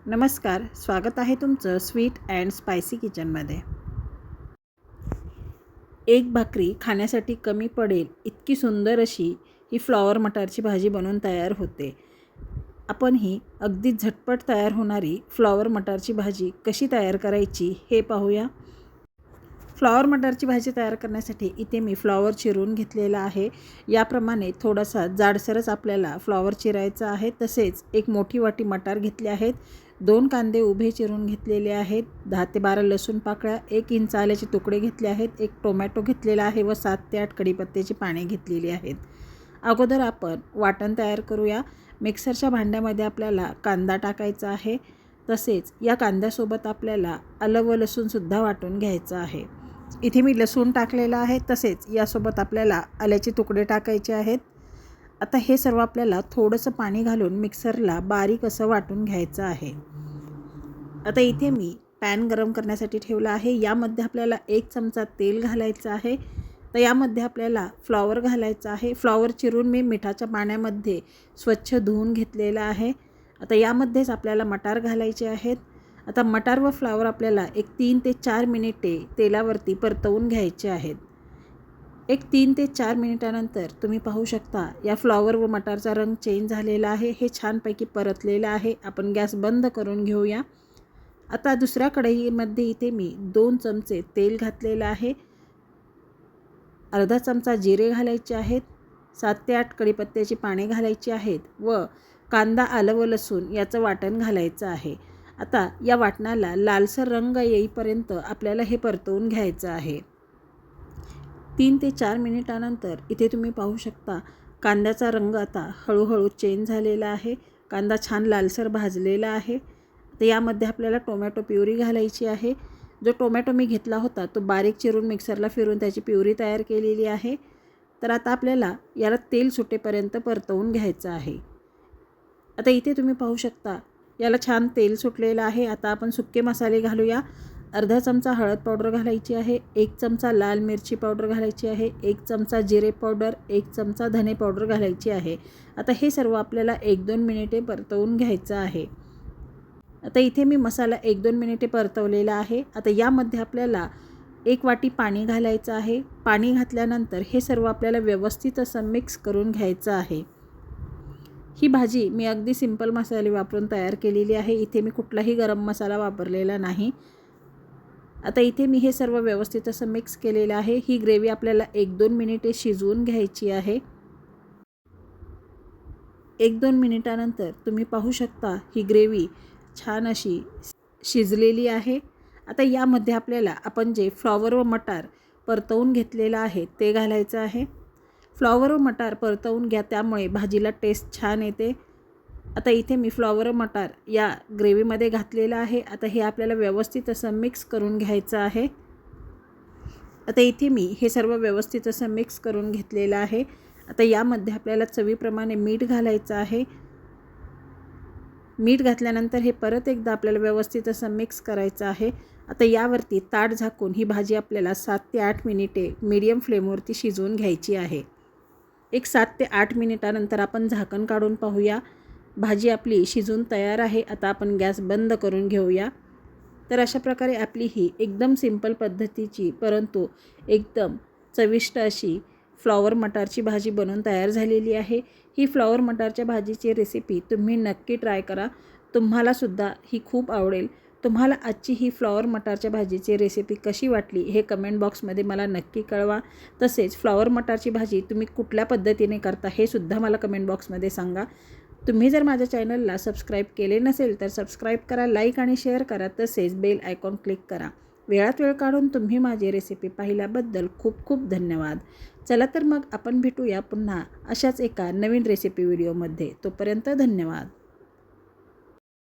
नमस्कार, स्वागत आहे तुमचं स्वीट अँड स्पायसी किचनमध्ये। एक भाकरी खाण्यासाठी कमी पडेल इतकी सुंदर अशी ही फ्लॉवर मटारची भाजी बनवून तयार होते। आपण ही अगदी झटपट तयार होणारी फ्लॉवर मटारची भाजी कशी तयार करायची हे पाहूया। फ्लॉवर मटारची भाजी तयार करण्यासाठी इथे मी फ्लॉवर चिरून घेतलेला आहे। याप्रमाणे थोडासा जाडसरच आपल्याला फ्लॉवर चिरायचा आहे। तसेच एक मोठी वाटी मटार घेतले आहेत, 2 कांदे उभे चिरून घेतलेले आहेत, 10 ते 12 लसूण पाकळ्या, 1 इंच आल्याचे तुकडे घेतले आहेत, 1 टोमॅटो घेतलेला आहे व 7 ते 8 कढीपत्त्याची पाने घेतलेली आहेत। अगोदर आपण वाटण तयार करूया। मिक्सरच्या भांड्यामध्ये आपल्याला कांदा टाकायचा आहे। तसेच या कांद्यासोबत आपल्याला आलं व लसूणसुद्धा वाटून घ्यायचं आहे। इथे मी लसूण टाकलेला आहे, तसेच यासोबत आपल्याला आल्याचे तुकडे टाकायचे आहेत। आता हे सर्व आपल्याला थोडंसं पाणी घालून मिक्सरला बारीक असं वाटून घ्यायचं आहे। आता इथे मी पॅन गरम करण्यासाठी ठेवला आहे। यामध्ये आपल्याला 1 चमचा तेल घालायचं आहे। तर यामध्ये आपल्याला फ्लॉवर घालायचा आहे। फ्लॉवर चिरून मी मिठाच्या पाण्यामध्ये स्वच्छ धुवून घेतलेला आहे। आता यामध्येच आपल्याला मटार घालायचे आहेत। आता मटार व फ्लॉवर आपल्याला एक 3 ते 4 मिनिटे तेलावरती परतवून घ्यायचे आहेत। एक 3 ते 4 मिनिटानंतर तुम्ही पाहू शकता या फ्लॉवर व मटारचा रंग चेंज झालेला आहे। हे छानपैकी परतलेलं आहे। आपण गॅस बंद करून घेऊया। आता दुसऱ्या कढईमध्ये इथे मी 2 चमचे तेल घातलेलं आहे, अर्धा चमचा जिरे घालायचे आहेत, 7 ते 8 कढीपत्त्याची पाने घालायची आहेत व कांदा, आलं व लसूण याचं वाटण घालायचं आहे। आता या वाटणाला लालसर रंग येईपर्यंत आपल्याला हे परतवून घ्यायचं आहे। 3 ते 4 मिनिटानंतर इथे तुम्ही पाहू शकता कांद्याचा रंग आता हळूहळू चेंज झालेला आहे। कांदा छान लालसर भाजलेला आहे। तर यामध्ये आपल्याला टोमॅटो प्युरी घालायची आहे। जो टोमॅटो मी घेतला होता तो बारीक चिरून मिक्सरला फिरून त्याची प्युरी तयार केलेली आहे। तर आता आपल्याला याला तेल सुटेपर्यंत परतवून घ्यायचं आहे। आता इथे तुम्ही पाहू शकता याला छान तेल सुटलेलं आहे। आता आपण सुके मसाले घालूया। अर्धा चमचा हळद पावडर घालायची आहे, 1 चमचा लाल मिरची पावडर घालायची आहे, 1 चमचा जिरे पावडर, 1 चमचा धने पावडर घालायची आहे। आता हे सर्व आपल्याला 1-2 मिनिटे परतवून घ्यायचं आहे। आता इथे मी मसाला 1-2 मिनिटे परतवलेला आहे। आता यामध्ये आपल्याला 1 वाटी पाणी घालायचं आहे। पाणी घातल्यानंतर हे सर्व आपल्याला व्यवस्थित असं मिक्स करून घ्यायचं आहे। ही भाजी मी अगदी सिंपल मसाले वापरून तयार केलेली आहे। इथे मी कुठलाही गरम मसाला वापरलेला नाही। आता इथे मी हे सर्व व्यवस्थित असं मिक्स केलेलं आहे। ही ग्रेव्ही आपल्याला 1-2 मिनिटे शिजवून घ्यायची आहे। 1-2 मिनिटानंतर तुम्ही पाहू शकता ही ग्रेव्ही छान अशी शिजलेली आहे। आता यामध्ये आपल्याला आपण जे फ्लॉवर व मटार परतवून घेतलेलं आहे ते घालायचं आहे। फ्लॉवर व मटार परतवून घ्या, त्यामुळे भाजीला टेस्ट छान येते। आता इथे मी फ्लॉवर व मटार या ग्रेव्हीमध्ये घातलेलं आहे। आता हे आपल्याला व्यवस्थित असं मिक्स करून घ्यायचं आहे। आता इथे मी हे सर्व व्यवस्थित असं मिक्स करून घेतलेलं आहे। आता यामध्ये आपल्याला चवीप्रमाणे मीठ घालायचं आहे। मीठ घातल्यानंतर हे परत एकदा आपल्याला व्यवस्थित असं मिक्स करायचं आहे। आता यावरती ताट झाकून ही भाजी आपल्याला 7 ते 8 मिनिटे मीडियम फ्लेमवरती शिजवून घ्यायची आहे। एक 7 ते 8 मिनिटानंतर आपण झाकण काढून पाहूया। भाजी आपली शिजून तयार आहे। आता आपण गॅस बंद करून घेऊया। तर अशा प्रकारे आपली ही एकदम सिंपल पद्धतीची परंतु एकदम चविष्ट अशी फ्लॉवर मटारची भाजी बनवून तयार झालेली आहे। ही फ्लॉवर मटारच्या भाजीची रेसिपी तुम्ही नक्की ट्राय करा, तुम्हालासुद्धा ही खूप आवडेल। तुम्हाला आजची ही फ्लॉवर मटारच्या भाजीची रेसिपी कशी वाटली हे कमेंट बॉक्समध्ये मला नक्की कळवा। तसेच फ्लॉवर मटारची भाजी तुम्ही कुठल्या पद्धतीने करता हे सुद्धा मला कमेंट बॉक्समध्ये सांगा। तुम्ही जर माझ्या चॅनलला सबस्क्राईब केले नसेल तर सबस्क्राईब करा, लाईक आणि शेअर करा, तसेच बेल आयकॉन क्लिक करा। वेळात वेळ काढून तुम्ही माझी रेसिपी पाहिल्याबद्दल खूप खूप धन्यवाद। चला तर मग आपण भेटूया पुन्हा अशाच एका नवीन रेसिपी व्हिडिओमध्ये। तोपर्यंत धन्यवाद।